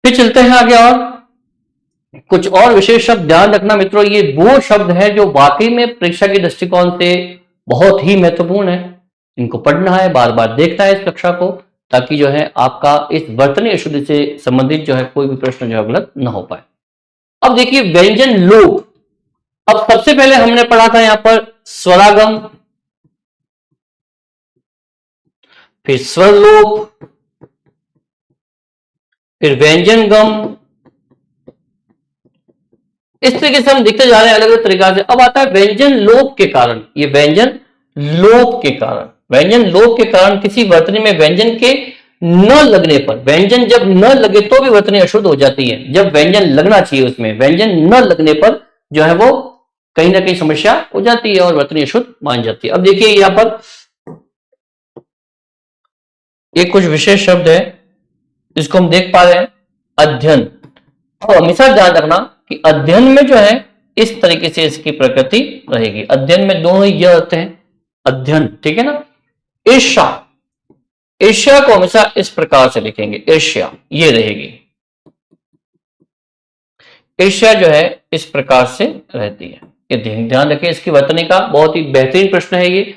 फिर चलते हैं आगे। और कुछ और विशेष शब्द ध्यान रखना मित्रों, ये वो शब्द है जो वाकई में परीक्षा के दृष्टिकोण से बहुत ही महत्वपूर्ण है। इनको पढ़ना है, बार बार देखना है इस कक्षा को, ताकि जो है आपका इस वर्तनी अशुद्धि से संबंधित जो है कोई भी प्रश्न जो है गलत न हो पाए। अब देखिए व्यंजन लोप। अब सबसे पहले हमने पढ़ा था यहां पर स्वरागम, फिर स्वर लोप, फिर व्यंजन गम। इस तरीके से हम देखते जा रहे हैं अलग अलग तरीका से। अब आता है व्यंजन लोप के कारण। ये व्यंजन लोप के कारण, व्यंजन लोप के कारण किसी वर्तनी में व्यंजन के न लगने पर, व्यंजन जब न लगे तो भी वर्तनी अशुद्ध हो जाती है। जब व्यंजन लगना चाहिए उसमें, व्यंजन न लगने पर जो है वो कहीं ना कहीं समस्या हो जाती है और वर्तनी अशुद्ध मान जाती है। अब देखिए यहां पर एक कुछ विशेष शब्द है जिसको हम देख पा रहे हैं, अध्ययन। अब हमेशा ध्यान रखना कि अध्ययन में जो है इस तरीके से इसकी प्रकृति रहेगी। अध्ययन में दोनों ही यह होते हैं, अध्ययन, ठीक है ना। ईर्ष्या, ईर्ष्या को हमेशा इस प्रकार से लिखेंगे, ईर्ष्या ये रहेगी। ईर्ष्या जो है इस प्रकार से रहती है। ये ध्यान रखें इसकी वर्तनी का, बहुत ही बेहतरीन प्रश्न है ये।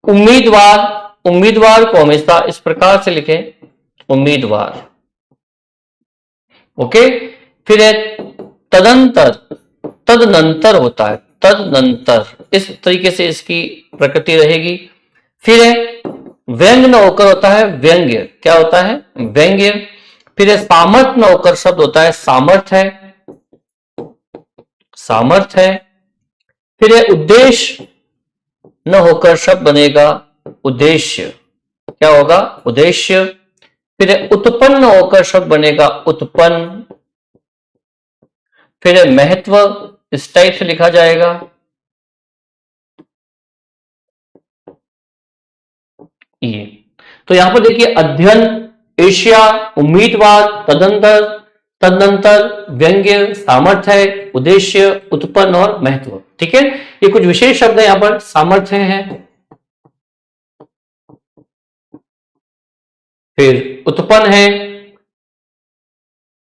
उम्मीदवार, उम्मीदवार को हमेशा इस प्रकार से लिखें, उम्मीदवार। ओके। फिर है तदंतर, तदनंतर होता है, तदनंतर, इस तरीके से इसकी प्रकृति रहेगी। फिर है व्यंग न होकर होता है व्यंग्य, क्या होता है, व्यंग्य। फिर है सामर्थ्य न होकर शब्द होता है सामर्थ्य है, सामर्थ्य है। फिर है उद्देश्य न होकर शब्द बनेगा उद्देश्य, क्या होगा, उद्देश्य। फिर है उत्पन्न होकर शब्द बनेगा उत्पन्न। फिर है महत्व, इस टाइप से लिखा जाएगा। ये तो यहां पर देखिए अध्ययन, ईर्ष्या, उम्मीदवार, तदंतर, तदनंतर, व्यंग्य, सामर्थ्य, उद्देश्य, उत्पन्न और महत्व, ठीक है। ये कुछ विशेष शब्द है यहां पर, सामर्थ्य है, फिर उत्पन्न है,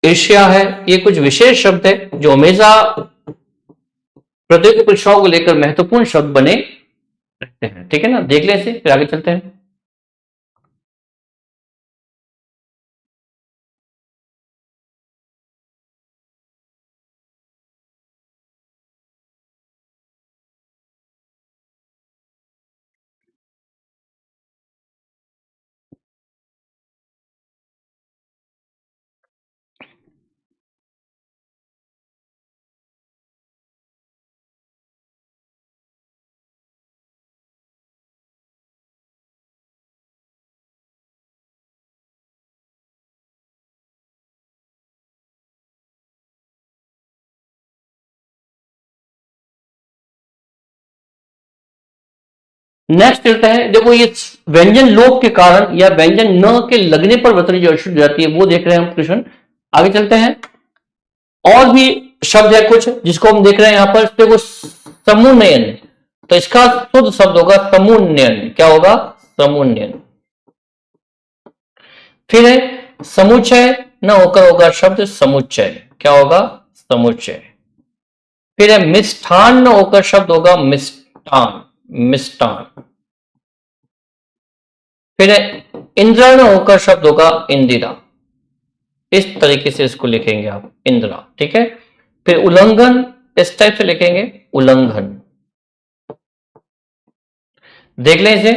ईर्ष्या है। ये कुछ विशेष शब्द है जो हमेशा प्रतियोगी परीक्षाओं को लेकर महत्वपूर्ण शब्द बने रहते हैं, ठीक है ना। देख लें इसे फिर आगे चलते हैं। नेक्स्ट चलते हैं। देखो ये व्यंजन लोप के कारण या व्यंजन न के लगने पर वर्तनी जो अशुद्ध जाती है वो देख रहे हैं हम क्वेश्चन। आगे चलते हैं। और भी शब्द है कुछ जिसको हम देख रहे हैं यहां पर। देखो समुन्नयन, तो इसका शुद्ध शब्द होगा समुन्नयन, क्या होगा, समुन्नयन। फिर है समुच्चय न होकर होगा शब्द समुच्चय, क्या होगा, समुच्चय। फिर है मिष्ठान न होकर शब्द होगा मिष्टान, मिष्टान। फिर है इंद्र न होकर शब्द होगा इंदिरा, इस तरीके से इसको लिखेंगे आप, इंदिरा, ठीक है। फिर उल्लंघन इस टाइप से लिखेंगे, उल्लंघन, देख लें इसे,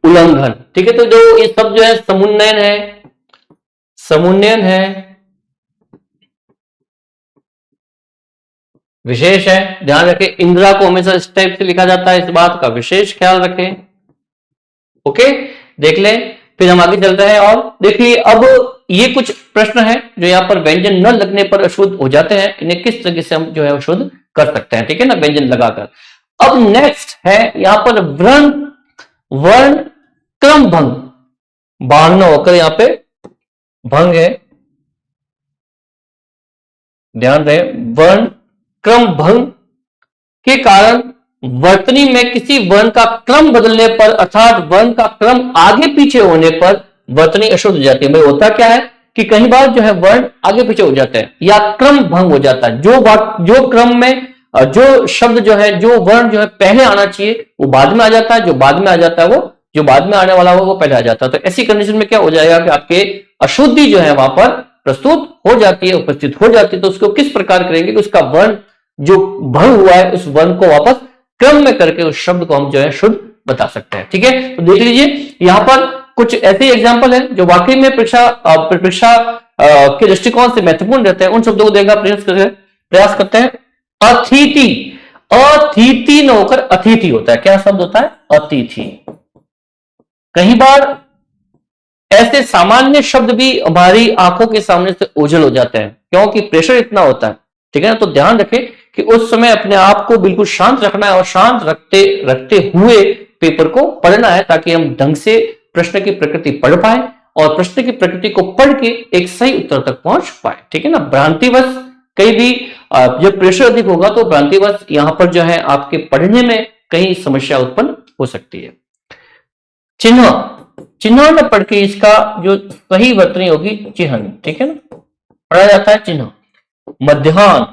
उल्लंघन, ठीक है। तो जो ये सब जो है समुन्नयन है, समुन्नयन है, विशेष है, ध्यान रखें इंदिरा को हमेशा इस टाइप से लिखा जाता है, इस बात का विशेष ख्याल रखें। ओके, देख लें। फिर हम आगे चलते हैं और देखिए अब ये कुछ प्रश्न है जो यहाँ पर व्यंजन न लगने पर अशुद्ध हो जाते हैं, इन्हें किस तरीके से हम जो है शुद्ध कर सकते हैं, ठीक है ना, व्यंजन लगाकर। अब नेक्स्ट है यहाँ पर वर्ण, वर्ण क्रम भंग, बाढ़ न होकर यहाँ पे भंग है, ध्यान रहे, वर्ण क्रम भंग के कारण वर्तनी में किसी वर्ण का क्रम बदलने पर अर्थात वर्ण का क्रम आगे पीछे होने पर वर्तनी अशुद्ध हो जाती है। भाई होता क्या है कि कई बार जो है वर्ण आगे पीछे हो जाते हैं या क्रम भंग हो जाता है, जो क्रम में जो शब्द जो है, जो वर्ण जो है पहले आना चाहिए वो बाद में आ जाता है, जो बाद में आ जाता है वो, जो बाद में आने वाला हो वो पहले आ जाता है। तो ऐसी कंडीशन में क्या हो जाएगा कि आपके अशुद्धि जो है वहां पर प्रस्तुत हो जाती है, उपस्थित हो जाती है। तो उसको किस प्रकार करेंगे कि उसका वर्ण जो भंग हुआ है उस वर्ण को वापस क्रम में करके उस शब्द को हम जो है शुद्ध बता सकते हैं, ठीक है। तो देख लीजिए यहां पर कुछ ऐसे एग्जाम्पल है जो वाकई में परीक्षा के दृष्टिकोण से महत्वपूर्ण रहते हैं। उन शब्दों को देखने का प्रयास करते हैं। अतिथि, अतिथि न होकर अतिथि होता है, क्या शब्द होता है, अतिथि। कई बार ऐसे सामान्य शब्द भी हमारी आंखों के सामने से ओझल हो जाते हैं क्योंकि प्रेशर इतना होता है, ठीक है ना। तो ध्यान रखें कि उस समय अपने आप को बिल्कुल शांत रखना है और शांत रखते रखते हुए पेपर को पढ़ना है ताकि हम ढंग से प्रश्न की प्रकृति पढ़ पाए और प्रश्न की प्रकृति को पढ़ के एक सही उत्तर तक पहुंच पाए, ठीक है ना। भ्रांतिवश कहीं भी जब प्रेशर अधिक होगा तो भ्रांतिवश यहां पर जो है आपके पढ़ने में कहीं समस्या उत्पन्न हो सकती है। चिन्ह, चिन्ह न पढ़ के इसका जो सही वर्तनी होगी चिन्ह, ठीक है ना, पढ़ा जाता है चिन्ह। मध्याह्न,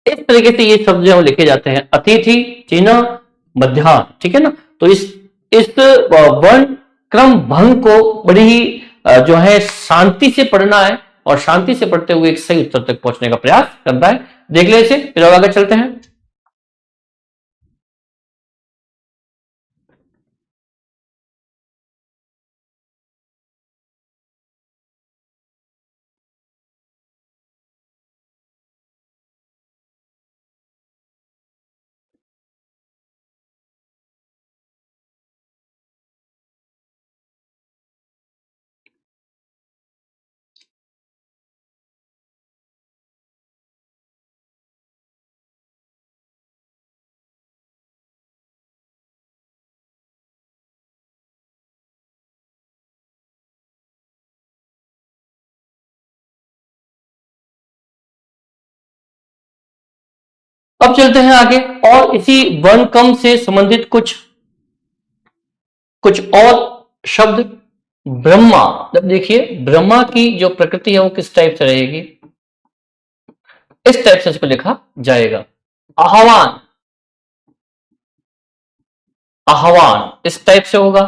इस तरीके से ये शब्द जो लिखे जाते हैं, अतिथि, चिन्ह, मध्याह्न, ठीक है ना। तो इस वर्ण क्रम भंग को बड़ी ही जो है शांति से पढ़ना है और शांति से पढ़ते हुए एक सही उत्तर तक पहुंचने का प्रयास करना है। देख ले इसे, फिर आगे चलते हैं। अब चलते हैं आगे और इसी वर्ण क्रम से संबंधित कुछ और शब्द। ब्रह्मा, जब देखिए ब्रह्मा की जो प्रकृति है वो किस टाइप से रहेगी, इस टाइप से इसको लिखा जाएगा। आह्वान, आह्वान इस टाइप से होगा।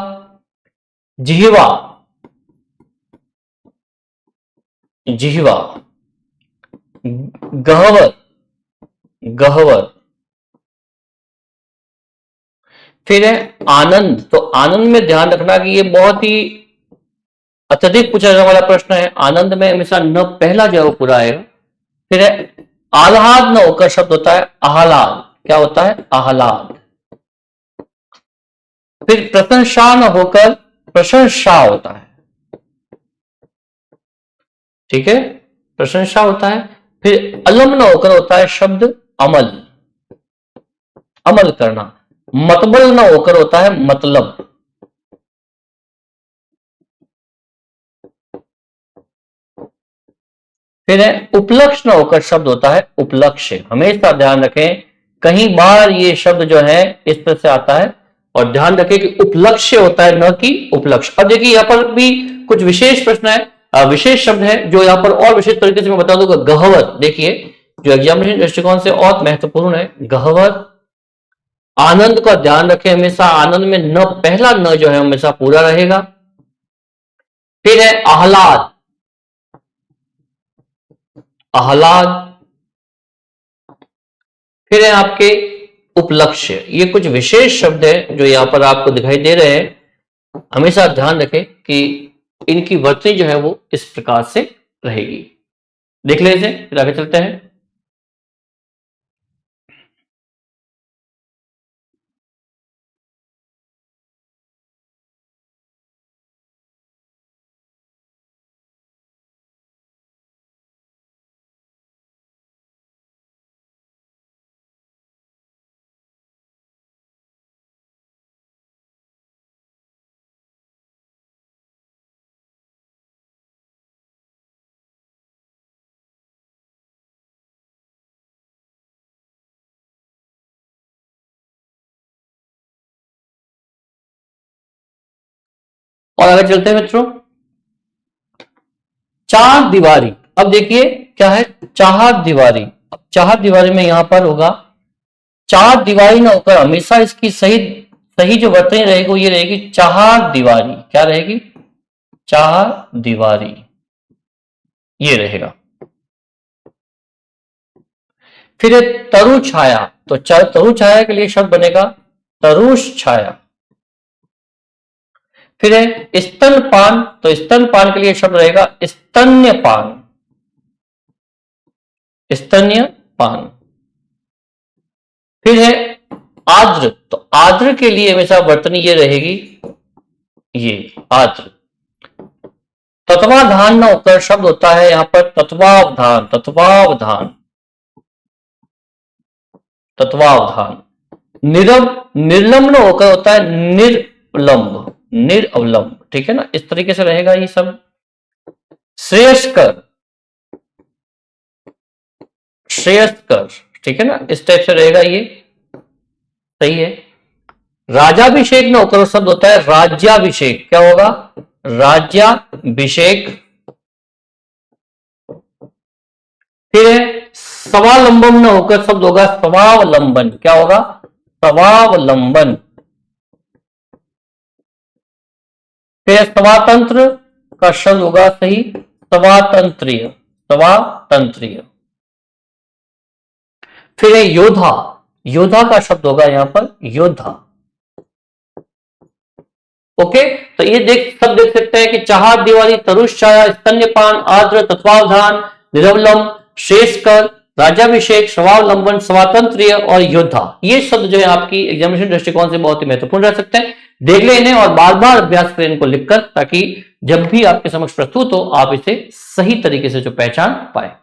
जिह्वा, जिह्वा। गहवर, गहवर। फिर है आनंद, तो आनंद में ध्यान रखना कि ये बहुत ही अत्यधिक पूछा जाने वाला प्रश्न है। आनंद में हमेशा न पहला जो है वो पूरा आएगा। फिर है आह्लाद, न होकर शब्द होता है आह्लाद, क्या होता है, आह्लाद। फिर प्रशंसा न होकर प्रशंसा होता है, ठीक है, प्रशंसा होता है। फिर अलम न होकर होता है शब्द अमल, अमल करना। मतबल न होकर होता है मतलब। फिर है उपलक्ष्य न होकर शब्द होता है उपलक्ष्य। हमेशा ध्यान रखें, कहीं बार ये शब्द जो है इस तरह से आता है और ध्यान रखें कि उपलक्ष्य होता है न कि उपलक्ष्य। अब देखिए यहां पर भी कुछ विशेष प्रश्न है, विशेष शब्द है जो यहां पर और विशेष तरीके से मैं बता दूंगा। गहवर, देखिए जो एग्जामिनेशन दृष्टिकोण से और महत्वपूर्ण है, गहवर, आनंद का ध्यान रखें हमेशा, आनंद में न, पहला न जो है हमेशा पूरा रहेगा। फिर है आह्लाद, आह्लाद। फिर है आपके उपलक्ष्य। ये कुछ विशेष शब्द है जो यहां पर आपको दिखाई दे रहे हैं। हमेशा ध्यान रखें कि इनकी वर्तनी जो है वो इस प्रकार से रहेगी। देख लीजिए, फिर आगे चलते हैं। और आगे चलते हैं मित्रों। चार दीवारी। अब देखिए क्या है चार दीवारी। अब चार दीवारी में यहां पर होगा चार दीवारी ना होकर हमेशा इसकी सही सही जो वर्तनी रहेगी वो ये रहेगी चार दीवारी। क्या रहेगी? चार दीवारी, ये रहेगा। फिर है तरु छाया। तो तरु छाया के लिए शब्द बनेगा तरुष छाया। फिर है स्तनपान। तो स्तनपान के लिए शब्द रहेगा स्तन्यपान, स्तन्यपान। फिर है आर्द्र। तो आर्द्र के लिए हमेशा वर्तनी ये रहेगी, ये आर्द्र। तत्वाधान ना होकर शब्द होता है यहां पर तत्वावधान, तत्वावधान, तत्वावधान। निरव निर्लम्ब होकर होता है निरवलंब, निरवलंब। ठीक है ना, इस तरीके से रहेगा ये सब। श्रेयस्कर, श्रेयस्कर। ठीक है ना, इस टाइप से रहेगा ये, सही है। राजाभिषेक न होकर शब्द होता है राज्याभिषेक। क्या होगा? राज्याभिषेक। फिर है स्वावलंबन न होकर शब्द होगा स्वावलंबन। क्या होगा? स्वावलंबन। फिर स्वातंत्र का शब्द होगा सही स्वातंत्र्य, स्वातंत्र्य। फिर है योद्धा। योद्धा का शब्द होगा यहां पर योद्धा। ओके, तो ये सब देख सकते हैं कि चार दीवारी, तरुष छाया, स्तन्यपान, आर्द्र, तत्वावधान, निरवलम, शेषकर, राज्याभिषेक, स्वावलंबन, स्वातंत्र्य और योद्धा। ये शब्द जो है आपकी एग्जामिनेशन दृष्टिकोण से बहुत ही महत्वपूर्ण रह सकते हैं। देख ले इन्हें और बार बार अभ्यास करें इनको लिखकर, ताकि जब भी आपके समक्ष प्रस्तुत हो आप इसे सही तरीके से जो पहचान पाए।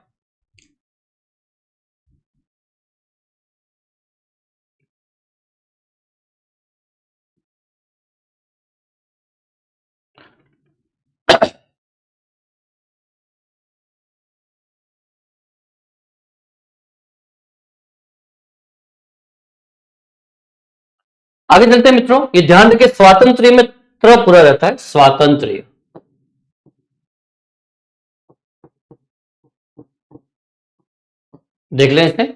आगे चलते हैं मित्रों। ये ध्यान रखिए स्वातंत्र्य में त्र पूरा रहता है, स्वातंत्र्य। देख लें इसे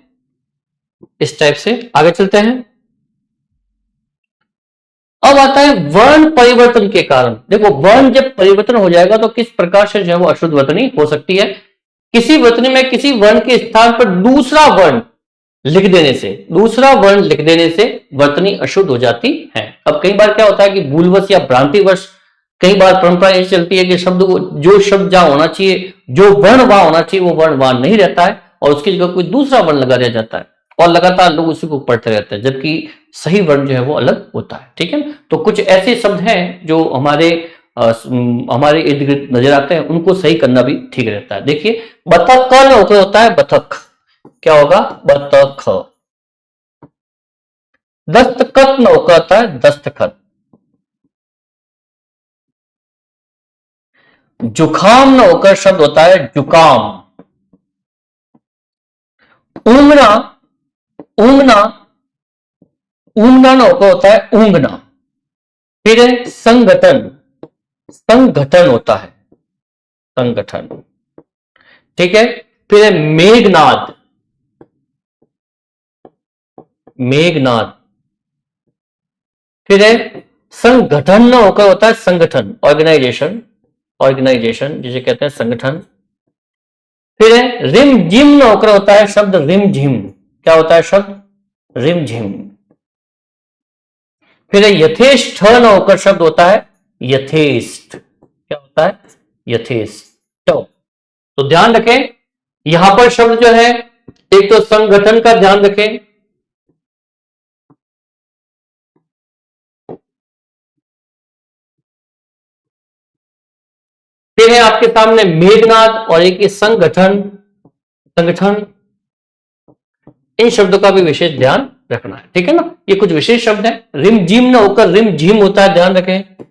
इस टाइप से। आगे चलते हैं। अब आता है वर्ण परिवर्तन के कारण। देखो वर्ण जब परिवर्तन हो जाएगा तो किस प्रकार से जो है वो अशुद्ध वर्तनी हो सकती है। किसी वर्तनी में किसी वर्ण के स्थान पर दूसरा वर्ण लिख देने से, दूसरा वर्ण लिख देने से वर्तनी अशुद्ध हो जाती है। अब कई बार क्या होता है कि भूलवश या भ्रांतिवश कई बार परंपरा ऐसी चलती है कि शब्द को जो शब्द जहां होना चाहिए, जो वर्ण वहां होना चाहिए, वो वर्ण वहां नहीं रहता है और उसकी जगह कोई दूसरा वर्ण लगा दिया जाता है और लगातार लोग उसी को पढ़ते रहते हैं, जबकि सही वर्ण जो है वो अलग होता है। ठीक है, तो कुछ ऐसे शब्द हैं जो हमारे इर्द गिर्द नजर आते हैं, उनको सही करना भी ठीक रहता है। देखिए बतख का होता है बतख। क्या होगा? बतख। दस्तखत न होकर होता है दस्तखत। जुखाम न होकर शब्द होता है जुकाम। ऊंगना, ऊंगना, ऊंगना न होकर होता है ऊंगना। फिर है संगठन, संगठन होता है संगठन। ठीक है, फिर है मेघनाद, मेघनाद। फिर है संगठन न होकर होता है संगठन, ऑर्गेनाइजेशन, ऑर्गेनाइजेशन जिसे कहते हैं संगठन। फिर है रिम जिम न होकर होता है शब्द रिम झिम, क्या होता है शब्द रिम झिम। फिर है यथेष्ट न होकर शब्द होता है यथेष्ट, क्या होता है यथेष्ट। तो ध्यान रखें यहां पर शब्द जो है एक तो संगठन का ध्यान रखें, फिर है आपके सामने मेघनाद और एक संगठन, संगठन। इन शब्दों का भी विशेष ध्यान रखना है, ठीक है ना। ये कुछ विशेष शब्द है। रिम जिम न होकर रिम झिम होता है, ध्यान रखें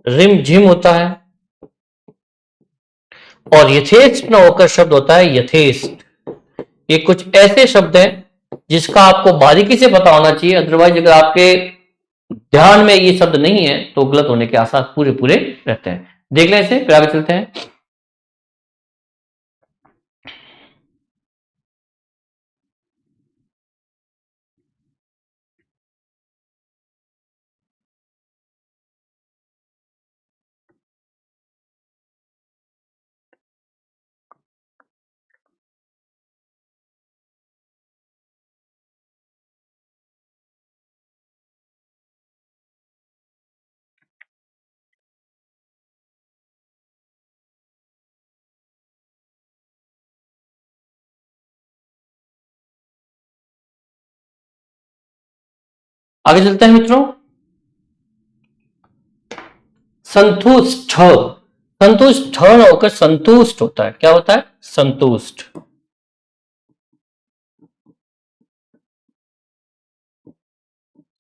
रिम झिम होता है। और यथेष्ट न होकर शब्द होता है यथेष्ट। ये कुछ ऐसे शब्द हैं जिसका आपको बारीकी से पता होना चाहिए, अदरवाइज अगर आपके ध्यान में ये शब्द नहीं है तो गलत होने के आसार पूरे पूरे रहते हैं। देख लें इसे, फिर आगे चलते हैं। आगे चलते हैं मित्रों। संतुष्ट, संतुष्ट न होकर संतुष्ट होता है, क्या होता है संतुष्ट।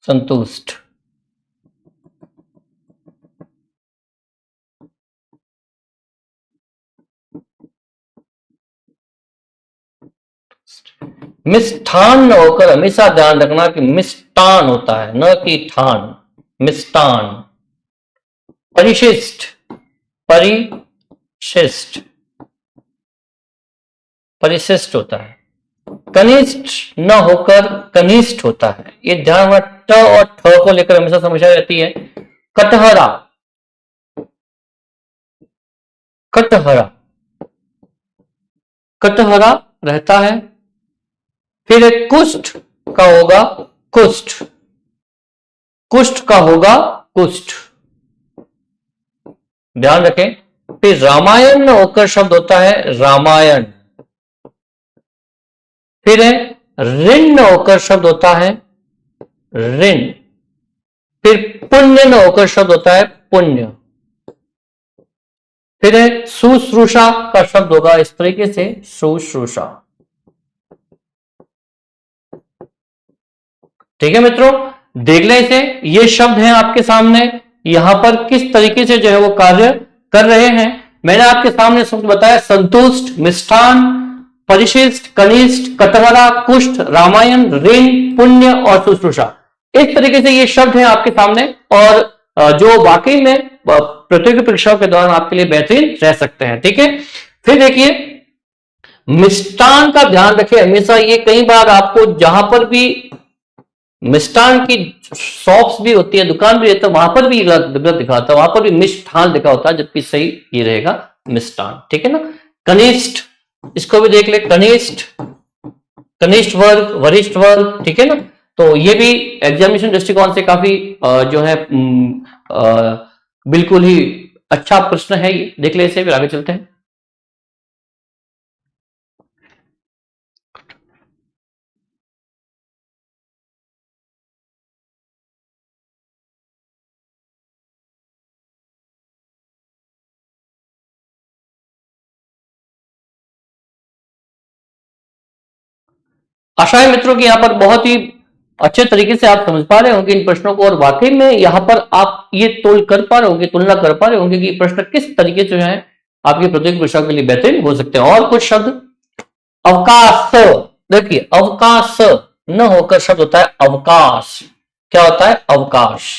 संतुष्ट। मिष्ठान न होकर हमेशा ध्यान रखना कि मिष्टान होता है, न कि ठान, मिष्टान। परिशिष्ट, परिशिष्ट, परिशिष्ट होता है। कनिष्ठ न होकर कनिष्ठ होता है, ये ध्यान रखना। ट और ठ को लेकर हमेशा समस्या रहती है। कटहरा, कटहरा, कटहरा रहता है। फिर एक कुष्ठ का होगा कुष्ठ, कुष्ठ का होगा कुष्ठ, ध्यान रखें। फिर रामायण न होकर शब्द होता है रामायण। फिर है ऋण न होकर शब्द होता है ऋण। फिर पुण्य न होकर शब्द होता है पुण्य। फिर है शुश्रूषा का शब्द होगा इस तरीके से शुश्रूषा। ठीक है मित्रों, देख लें इसे। ये शब्द हैं आपके सामने, यहां पर किस तरीके से जो है वो कार्य कर रहे हैं। मैंने आपके सामने शब्द बताया संतुष्ट, मिष्ठान, परिशिष्ट, कनिष्ठ, कटहरा, कुष्ठ, रामायण, ऋण, पुण्य और शुश्रूषा। इस तरीके से ये शब्द हैं आपके सामने और जो वाकई में प्रतियोगी परीक्षाओं के दौरान आपके लिए बेहतरीन रह सकते हैं। ठीक है, फिर देखिए मिष्टान का ध्यान रखें हमेशा। ये कई बार आपको जहां पर भी मिष्टान की शॉप्स भी होती है, दुकान भी रहता है, वहां पर भी गलत दिखाता है, वहां पर भी मिष्ठान लिखा होता है, जबकि सही ये रहेगा मिष्टान। ठीक है ना। कनिष्ठ, इसको भी देख ले, कनिष्ठ, कनिष्ठ वर्ग, वरिष्ठ वर्ग। ठीक है ना। तो ये भी एग्जामिनेशन दृष्टिकोण से काफी जो है बिल्कुल ही अच्छा प्रश्न है ये। देख ले इसे, फिर आगे चलते हैं। आशा है मित्रों कि यहाँ पर बहुत ही अच्छे तरीके से आप समझ पा रहे होंगे इन प्रश्नों को, और वाकई में यहाँ पर आप ये तोल कर पा रहे होंगे, तुलना कर पा रहे होंगे कि प्रश्न किस तरीके से है आपकी प्रतियोगी परीक्षा के लिए बेहतरीन हो सकते हैं। और कुछ शब्द, अवकाश, देखिए अवकाश न होकर शब्द होता है अवकाश, क्या होता है अवकाश।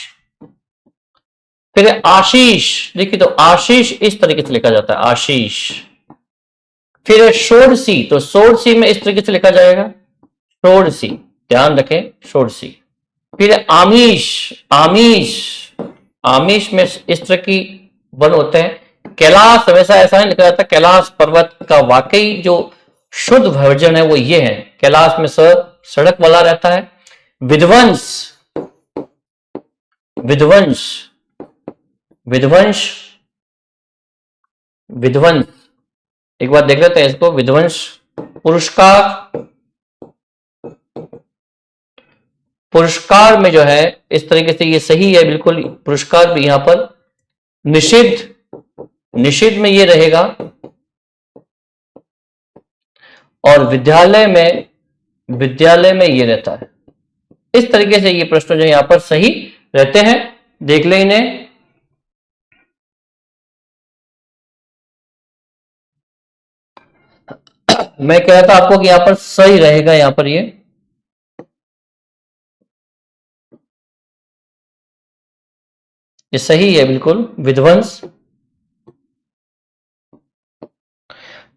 फिर आशीष, देखिए तो आशीष इस तरीके से लिखा जाता है आशीष। फिर षोडशी, तो षोडशी में इस तरीके से लिखा जाएगा षोडशी, ध्यान रखें षोडशी। फिर आमिष, आमिष, आमिष में इस तरह की वन होते हैं। कैलाश हमेशा ऐसा नहीं लिखा जाता, कैलाश पर्वत का वाकई जो शुद्ध वर्जन है वो ये है, कैलाश में सड़क वाला रहता है। विध्वंस, विध्वंस, विध्वंस, विध्वंस, एक बार देख लेते हैं इसको। विध्वंस, पुरस्कार, पुरस्कार में जो है इस तरीके से ये सही है बिल्कुल, पुरस्कार भी यहां पर। निषिद्ध, निषिद्ध में ये रहेगा। और विद्यालय में, विद्यालय में ये रहता है। इस तरीके से ये प्रश्न जो यहां पर सही रहते हैं, देख लें इन्हें। मैं कह रहा था आपको कि यहां पर सही रहेगा, यहां पर ये सही है बिल्कुल, विध्वंस।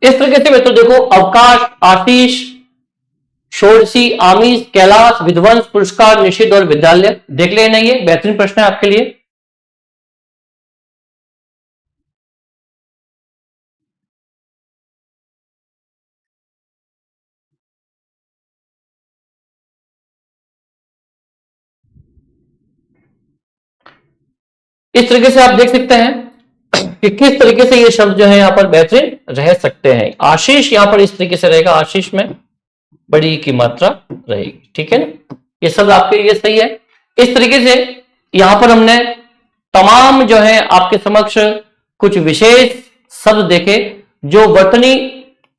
इस तरीके से मित्रों देखो, अवकाश, आशीष, षोडशी, आमिष, कैलाश, विध्वंस, पुरस्कार, निषिद्ध और विद्यालय, देख लेना। ये बेहतरीन प्रश्न है आपके लिए। इस तरीके से आप देख सकते हैं कि किस तरीके से ये शब्द जो है यहां पर बेहतरीन रह सकते हैं। आशीष यहां पर इस तरीके से रहेगा, आशीष में बड़ी की मात्रा रहेगी, ठीक है ना। ये शब्द आपके लिए सही है। इस तरीके से यहां पर हमने तमाम जो है आपके समक्ष कुछ विशेष शब्द देखे जो वर्तनी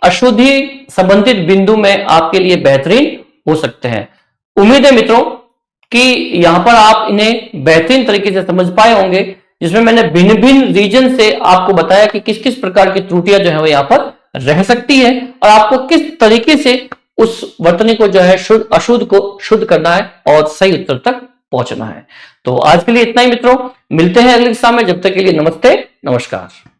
अशुद्धि संबंधित बिंदु में आपके लिए बेहतरीन हो सकते हैं। उम्मीद है मित्रों कि यहां पर आप इन्हें बेहतरीन तरीके से समझ पाए होंगे, जिसमें मैंने भिन्न भिन्न रीजन से आपको बताया कि किस किस प्रकार की त्रुटियां जो है वो यहां पर रह सकती है और आपको किस तरीके से उस वर्तनी को जो है शुद्ध अशुद्ध को शुद्ध करना है और सही उत्तर तक पहुंचना है। तो आज के लिए इतना ही मित्रों, मिलते हैं अगली कक्षा में। जब तक के लिए नमस्ते, नमस्कार।